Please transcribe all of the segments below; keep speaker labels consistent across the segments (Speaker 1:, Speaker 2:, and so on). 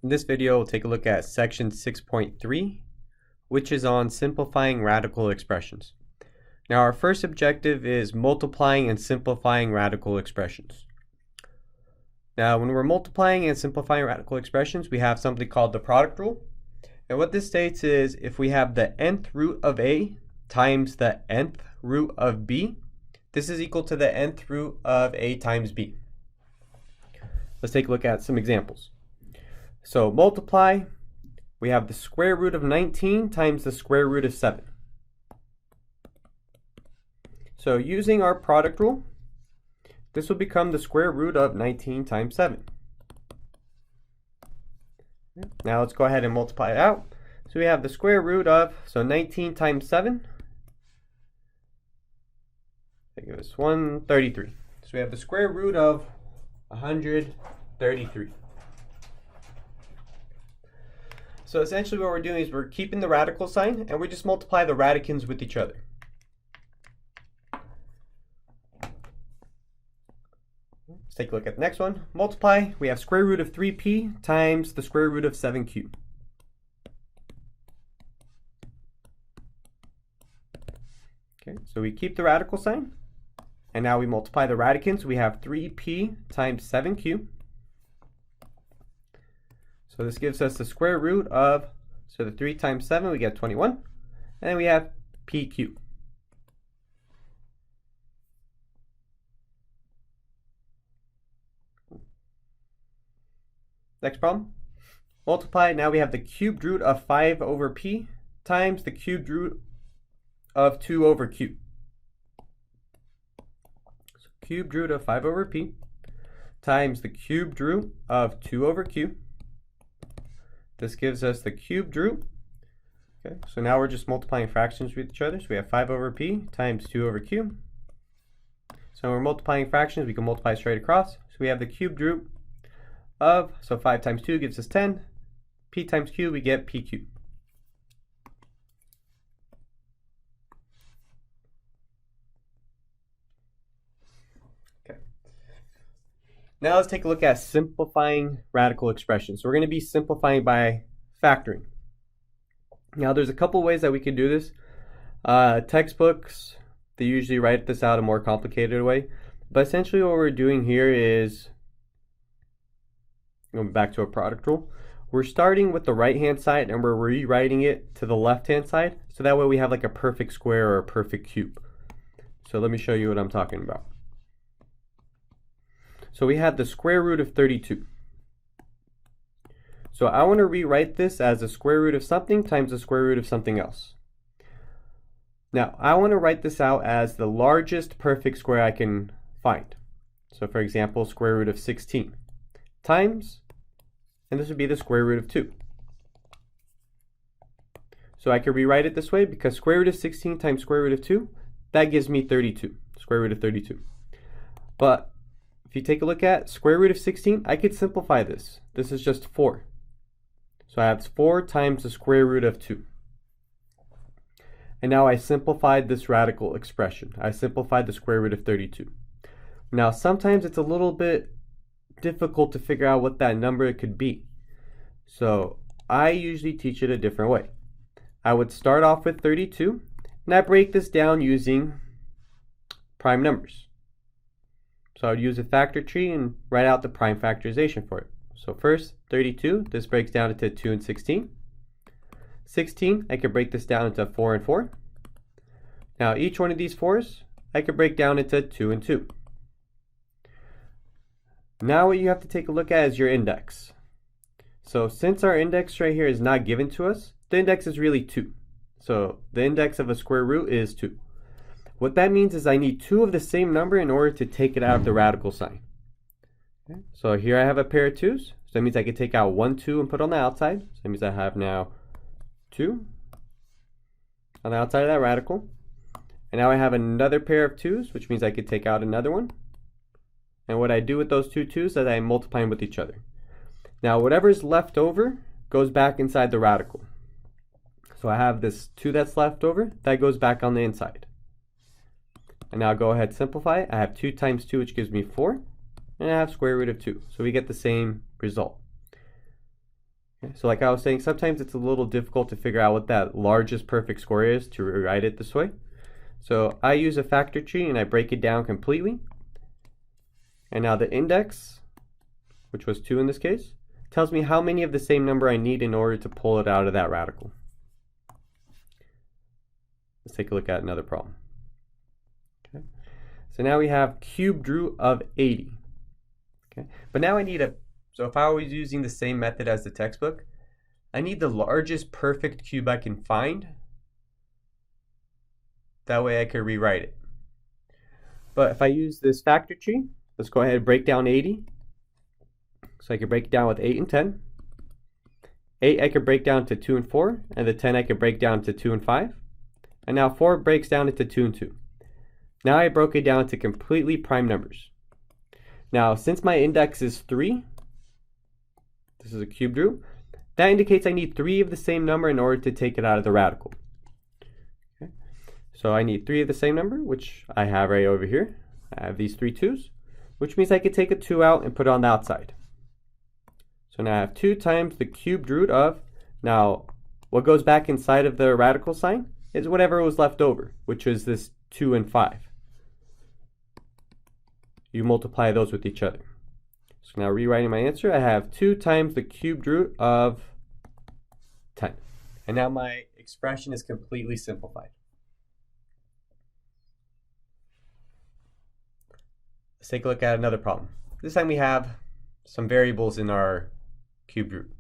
Speaker 1: In this video, we'll take a look at section 6.3, which is on simplifying radical expressions. Now, our first objective is multiplying and simplifying radical expressions. Now, when we're multiplying and simplifying radical expressions, we have something called the product rule. And what this states is if we have the nth root of a times the nth root of b, this is equal to the nth root of a times b. Let's take a look at some examples. So multiply, we have the square root of 19 times the square root of 7. So using our product rule, this will become the square root of 19 times 7. Now let's go ahead and multiply it out. So we have the square root of, 19 times 7, I think it was 133. So we have the square root of 133. So essentially what we're doing is we're keeping the radical sign and we just multiply the radicands with each other. Let's take a look at the next one. Multiply, we have square root of 3p times the square root of 7q. Okay, so we keep the radical sign and now we multiply the radicands. We have 3p times 7q. So this gives us the square root of, so the 3 times 7, we get 21. And then we have pq. Next problem. Multiply, now we have the cubed root of 5 over p times the cubed root of 2 over q. So cubed root of 5 over p times the cubed root of 2 over q. This gives us the cubed root. Okay, so now we're just multiplying fractions with each other. So we have 5 over p times 2 over q. So when we're multiplying fractions, we can multiply straight across. So we have the cubed root of, so 5 times 2 gives us 10. P times q, we get pq. Okay. Now let's take a look at simplifying radical expressions. So we're going to be simplifying by factoring. Now there's a couple ways that we can do this. Textbooks, they usually write this out a more complicated way. But essentially what we're doing here is, going back to a product rule, we're starting with the right hand side and we're rewriting it to the left hand side. So that way we have like a perfect square or a perfect cube. So let me show you what I'm talking about. So we have the square root of 32. So I want to rewrite this as the square root of something times the square root of something else. Now I want to write this out as the largest perfect square I can find. So for example, square root of 16 times, and this would be the square root of 2. So I could rewrite it this way because square root of 16 times square root of 2, that gives me 32, square root of 32. But if you take a look at square root of 16, I could simplify this. This is just 4. So I have 4 times the square root of 2. And now I simplified this radical expression. I simplified the square root of 32. Now sometimes it's a little bit difficult to figure out what that number could be. So I usually teach it a different way. I would start off with 32 and I break this down using prime numbers. So I would use a factor tree and write out the prime factorization for it. So first 32, this breaks down into 2 and 16. 16, I could break this down into 4 and 4. Now each one of these 4s, I could break down into 2 and 2. Now what you have to take a look at is your index. So since our index right here is not given to us, the index is really 2. So the index of a square root is 2. What that means is I need 2 of the same number in order to take it out of the radical sign. Okay. So here I have a pair of 2's. So that means I could take out 1, 2 and put on the outside. So that means I have now 2 on the outside of that radical. And now I have another pair of 2's, which means I could take out another one. And what I do with those two 2's is I multiply them with each other. Now whatever's left over goes back inside the radical. So I have this 2 that's left over, that goes back on the inside. And now I'll go ahead and simplify. I have 2 times 2, which gives me 4. And I have square root of 2. So we get the same result. Okay, so like I was saying, sometimes it's a little difficult to figure out what that largest perfect square is to rewrite it this way. So I use a factor tree and I break it down completely. And now the index, which was 2 in this case, tells me how many of the same number I need in order to pull it out of that radical. Let's take a look at another problem. Okay. So now we have cubed root of 80. Okay. But now I need so if I was using the same method as the textbook, I need the largest perfect cube I can find. That way I could rewrite it. But if I use this factor tree, let's go ahead and break down 80. So I could break it down with 8 and 10. 8 I could break down to 2 and 4, and the 10 I could break down to 2 and 5. And now 4 breaks down into 2 and 2. Now I broke it down to completely prime numbers. Now since my index is 3, this is a cubed root, that indicates I need 3 of the same number in order to take it out of the radical. Okay. So I need 3 of the same number, which I have right over here. I have these 3 2's, which means I could take a 2 out and put it on the outside. So now I have 2 times the cubed root of, now what goes back inside of the radical sign is whatever was left over, which is this 2 and 5. You multiply those with each other. So now rewriting my answer, I have 2 times the cubed root of 10. And now my expression is completely simplified. Let's take a look at another problem. This time we have some variables in our cubed root.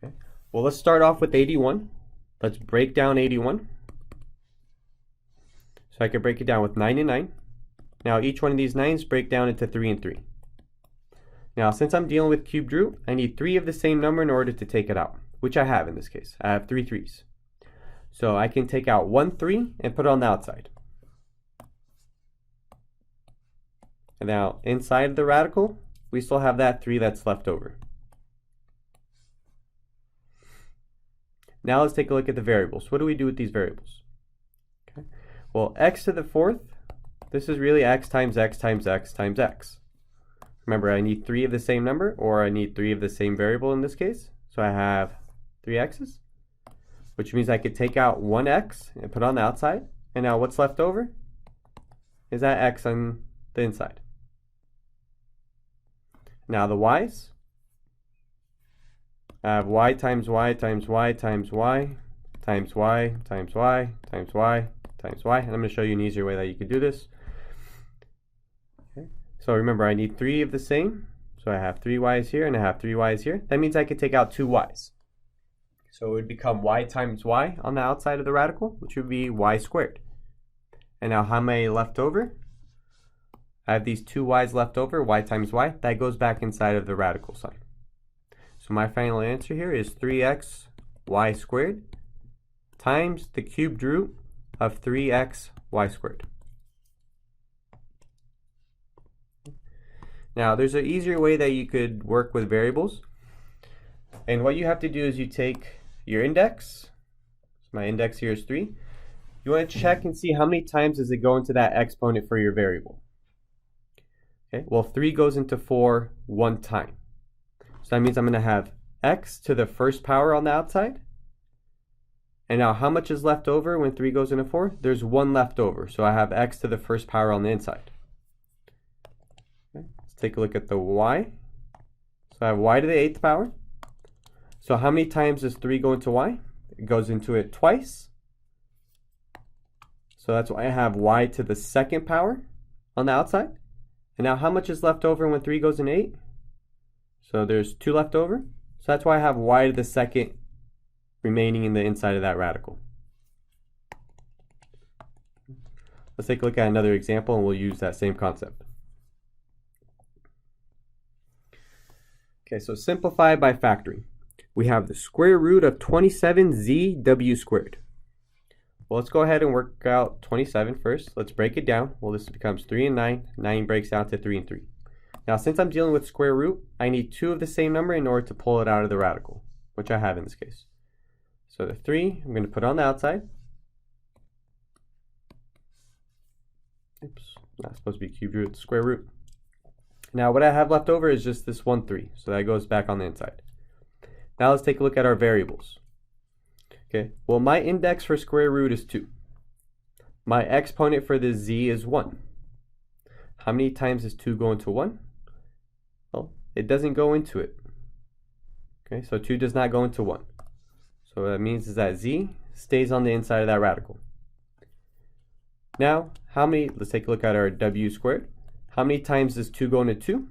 Speaker 1: Okay. Well, let's start off with 81. Let's break down 81. So I can break it down with 9 and 9. Now each one of these 9's break down into 3 and 3. Now since I'm dealing with cubed root, I need 3 of the same number in order to take it out, which I have in this case. I have 3 3's. So I can take out 1 3 and put it on the outside. And now inside of the radical, we still have that 3 that's left over. Now let's take a look at the variables. What do we do with these variables? Okay. Well, x to the 4th, this is really x times x times x times x. Remember, I need 3 of the same number, or I need 3 of the same variable in this case. So I have 3 x's, which means I could take out 1 x and put it on the outside. And now what's left over is that x on the inside. Now the y's, I have y times y times y times y times y times y times y times y. And I'm going to show you an easier way that you could do this. Okay. So remember, I need 3 of the same. So I have 3 y's here and I have 3 y's here. That means I could take out 2 y's. So it would become y times y on the outside of the radical, which would be y squared. And now how many left over? I have these 2 y's left over, y times y. That goes back inside of the radical sign. So my final answer here is 3x y squared times the cubed root of 3x y squared. Now there's an easier way that you could work with variables. And what you have to do is you take your index. So my index here is 3. You want to check and see how many times does it go into that exponent for your variable. Okay, well 3 goes into 4 one time. So that means I'm going to have x to the first power on the outside. And now how much is left over when 3 goes into 4? There's 1 left over. So I have x to the first power on the inside. Okay, let's take a look at the y. So I have y to the 8th power. So how many times does 3 go into y? It goes into it twice. So that's why I have y to the 2nd power on the outside. And now how much is left over when 3 goes in 8? So there's 2 left over. So that's why I have y to the 2nd remaining in the inside of that radical. Let's take a look at another example and we'll use that same concept. Okay, so simplify by factoring. We have the square root of 27zw squared. Well, let's go ahead and work out 27 first. Let's break it down. Well, this becomes 3 and 9. 9 breaks down to 3 and 3. Now, since I'm dealing with square root, I need 2 of the same number in order to pull it out of the radical, which I have in this case. So the 3, I'm going to put on the outside. Oops, not supposed to be cubed root, it's square root. Now, what I have left over is just this 1 3, so that goes back on the inside. Now let's take a look at our variables. Okay, well, my index for square root is 2. My exponent for this z is 1. How many times does 2 go into 1? Well, it doesn't go into it. Okay, so 2 does not go into 1. So what that means is that z stays on the inside of that radical. Now, let's take a look at our w squared. How many times does 2 go into 2?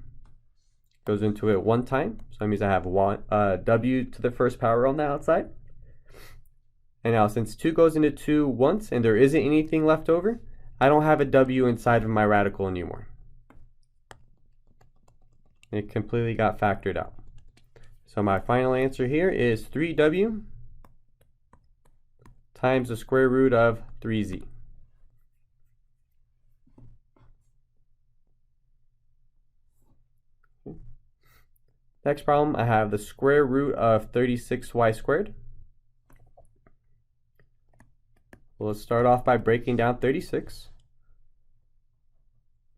Speaker 1: Goes into it 1 time. So that means I have w to the first power on the outside. And now since 2 goes into 2 once and there isn't anything left over, I don't have a w inside of my radical anymore. It completely got factored out. So my final answer here is 3w times the square root of 3z. Next problem, I have the square root of 36y squared. Well, let's start off by breaking down 36.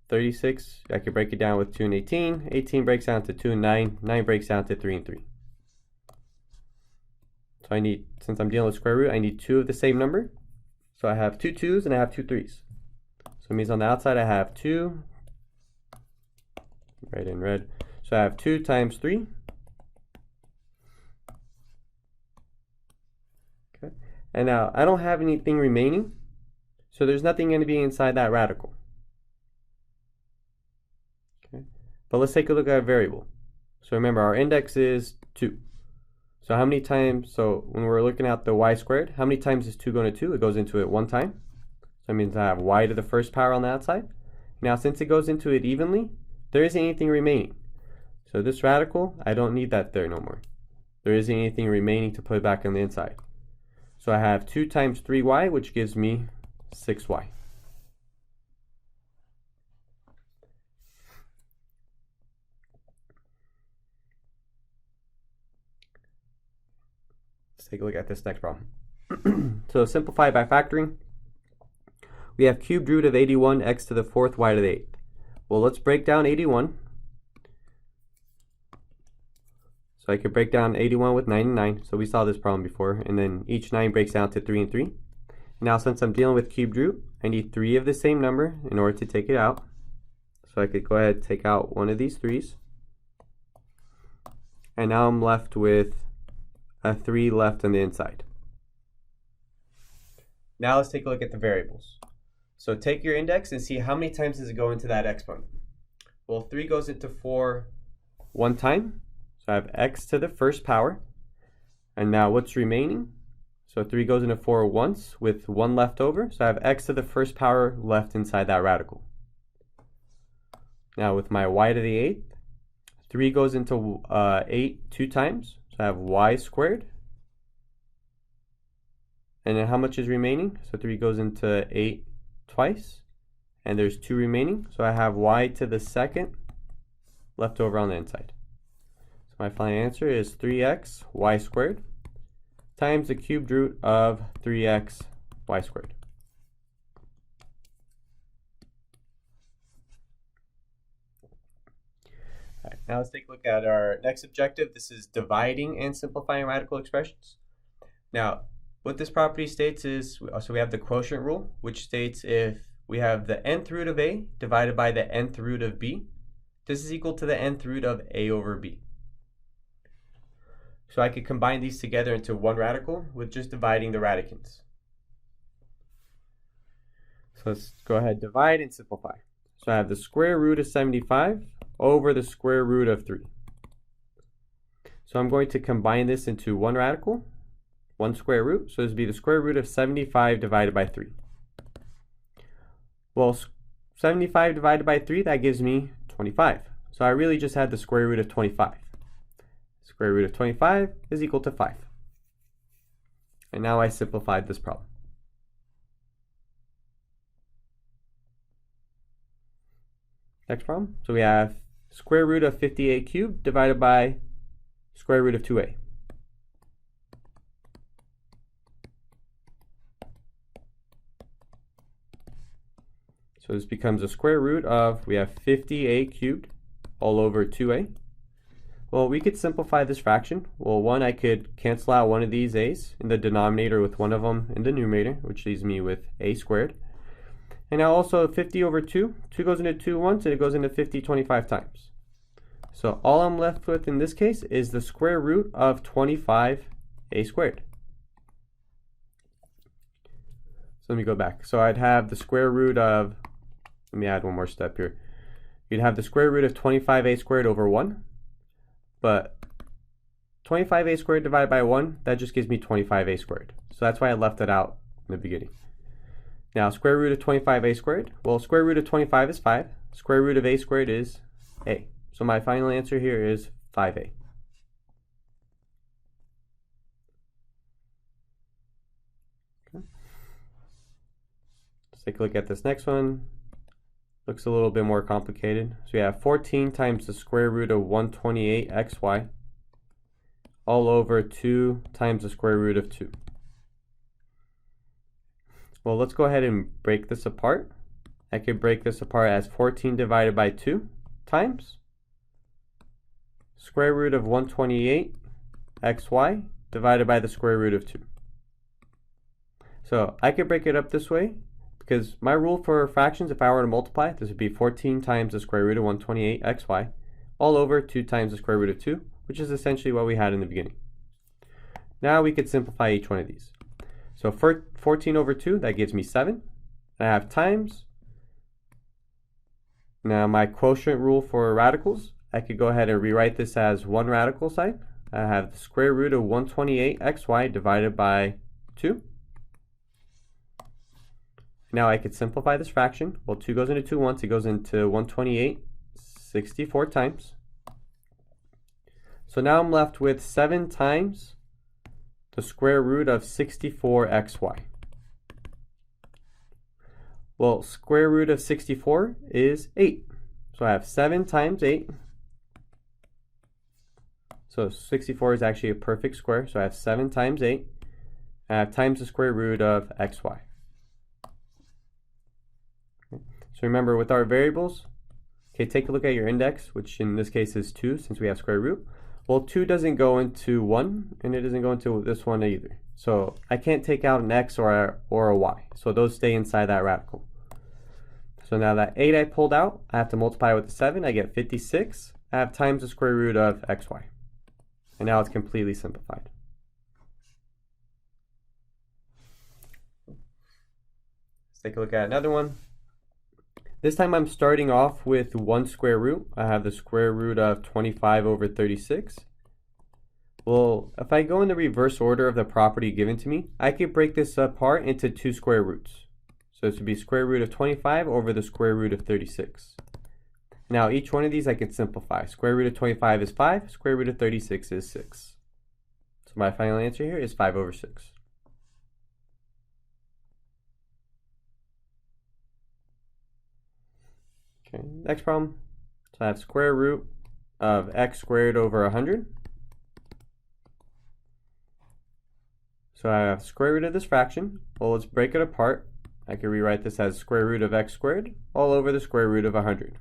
Speaker 1: 36, I could break it down with 2 and 18. 18 breaks down to 2 and 9. 9 breaks down to 3 and 3. So since I'm dealing with square root, I need 2 of the same number. So I have 2 2's and I have 2 3's. So it means on the outside I have 2, right in red. So I have 2 times 3. Okay. And now I don't have anything remaining, so there's nothing going to be inside that radical. Okay. But let's take a look at a variable. So remember, our index is 2. So how many times, so when we're looking at the y squared, how many times is 2 going to 2? It goes into it 1 time. So that means I have y to the first power on the outside. Now since it goes into it evenly, there isn't anything remaining. So this radical, I don't need that there no more. There isn't anything remaining to put back on the inside. So I have 2 times 3y, which gives me 6y. Let's take a look at this next problem. So simplify by factoring. We have cubed root of 81 x to the 4th y to the 8th. Well, let's break down 81. So I could break down 81 with 99. So we saw this problem before. And then each 9 breaks down to 3 and 3. Now since I'm dealing with cubed root, I need 3 of the same number in order to take it out. So I could go ahead and take out one of these 3's. And now I'm left with a 3 left on the inside. Now let's take a look at the variables. So take your index and see how many times does it go into that exponent. Well, 3 goes into 4 1 time. So I have x to the first power. And now what's remaining? So 3 goes into 4 once with 1 left over. So I have x to the first power left inside that radical. Now with my y to the 8th, 3 goes into 8 2 times. So I have y squared. And then how much is remaining? So 3 goes into 8 twice. And there's 2 remaining. So I have y to the 2nd left over on the inside. So my final answer is 3x y squared times the cubed root of 3x y squared. All right, now let's take a look at our next objective. This is dividing and simplifying radical expressions. Now, what this property states is, so we have the quotient rule, which states if we have the nth root of a divided by the nth root of b, this is equal to the nth root of a over b. So I could combine these together into one radical with just dividing the radicands. So let's go ahead, divide and simplify. So I have the square root of 75 over the square root of 3. So I'm going to combine this into one radical, one square root. So this would be the square root of 75 divided by 3. Well, 75 divided by 3, that gives me 25. So I really just had the square root of 25. Square root of 25 is equal to 5. And now I simplified this problem. Next problem. So we have square root of 58 cubed divided by square root of 2a. So this becomes a square root of, we have 50a cubed all over 2a. Well, we could simplify this fraction. Well, one, I could cancel out one of these a's in the denominator with one of them in the numerator, which leaves me with a squared. And now also 50 over 2. 2 goes into 2 once, and it goes into 50 25 times. So all I'm left with in this case is the square root of 25a squared. So let me go back. So I'd have the square root of, let me add one more step here. You'd have the square root of 25a squared over 1. But 25a squared divided by 1, that just gives me 25a squared. So that's why I left it out in the beginning. Now, square root of 25a squared, well, square root of 25 is 5. Square root of a squared is a. So my final answer here is 5a. Okay. Let's take a look at this next one. Looks a little bit more complicated. So we have 14 times the square root of 128xy all over 2 times the square root of 2. Well, let's go ahead and break this apart. I could break this apart as 14 divided by 2 times square root of 128xy divided by the square root of 2. So I could break it up this way, because my rule for fractions, if I were to multiply, this would be 14 times the square root of 128xy all over 2 times the square root of 2, which is essentially what we had in the beginning. Now we could simplify each one of these. So for 14 over 2, that gives me 7. I have times. Now my quotient rule for radicals, I could go ahead and rewrite this as one radical side. I have the square root of 128xy divided by 2. Now I could simplify this fraction. Well, 2 goes into 2 once, it goes into 128 64 times. So now I'm left with 7 times the square root of 64xy. Well, square root of 64 is 8. So I have 7 times 8. So 64 is actually a perfect square. So I have 7 times 8. I have times the square root of xy. So remember, with our variables, okay, take a look at your index, which in this case is 2 since we have square root. Well, 2 doesn't go into 1, and it doesn't go into this one either. So I can't take out an x or a y. So those stay inside that radical. So now that 8 I pulled out, I have to multiply with the 7. I get 56. I have times the square root of xy. And now it's completely simplified. Let's take a look at another one. This time I'm starting off with 1 square root. I have the square root of 25 over 36. Well, if I go in the reverse order of the property given to me, I could break this apart into 2 square roots. So this would be square root of 25 over the square root of 36. Now each one of these I can simplify. Square root of 25 is 5, square root of 36 is 6. So my final answer here is 5 over 6. Okay, next problem. So I have square root of x squared over 100. So I have square root of this fraction. Well, let's break it apart. I can rewrite this as square root of x squared all over the square root of 100.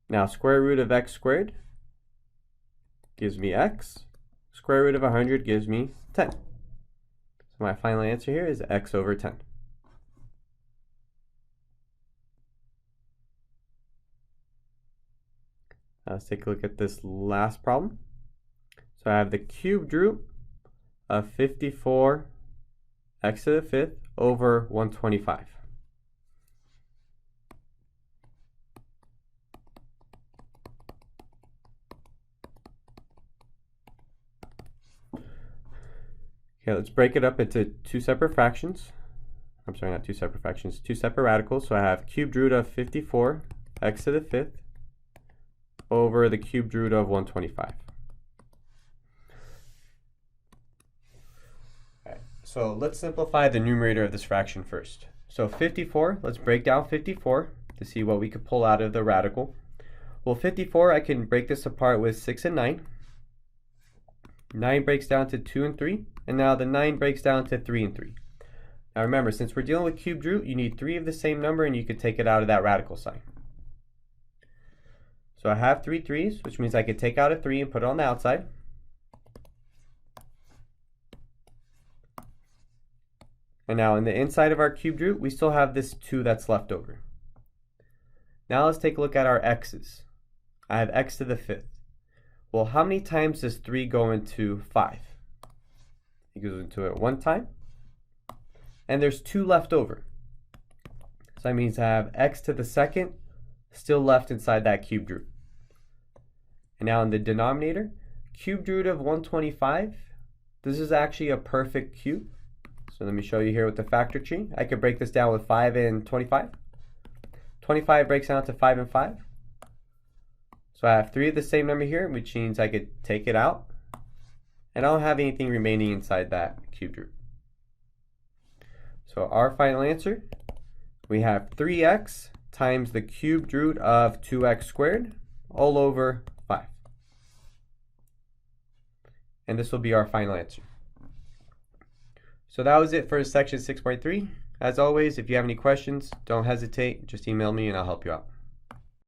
Speaker 1: Now square root of x squared gives me x. Square root of 100 gives me 10. So my final answer here is x over 10. Let's take a look at this last problem. So I have the cubed root of 54 x to the 5th over 125. Okay, let's break it up into 2 separate fractions. I'm sorry, not 2 separate fractions, 2 separate radicals. So I have cubed root of 54 x to the 5th over the cubed root of 125. Alright, so let's simplify the numerator of this fraction first. So 54, let's break down 54 to see what we could pull out of the radical. Well, 54, I can break this apart with 6 and 9. 9 breaks down to 2 and 3, and now the 9 breaks down to 3 and 3. Now remember, since we're dealing with cubed root, you need 3 of the same number and you could take it out of that radical sign. So I have 3 3's, which means I could take out a 3 and put it on the outside. And now in the inside of our cubed root, we still have this 2 that's left over. Now let's take a look at our x's. I have x to the 5th. Well, how many times does 3 go into 5? It goes into it 1 time. And there's 2 left over. So that means I have x to the 2nd still left inside that cubed root. And now in the denominator, cubed root of 125, this is actually a perfect cube. So let me show you here with the factor tree. I could break this down with 5 and 25. 25 breaks down to 5 and 5. So I have 3 of the same number here, which means I could take it out. And I don't have anything remaining inside that cubed root. So our final answer, we have 3x times the cubed root of 2x squared all over 5. And this will be our final answer. So that was it for section 6.3. As always, if you have any questions, don't hesitate. Just email me and I'll help you out.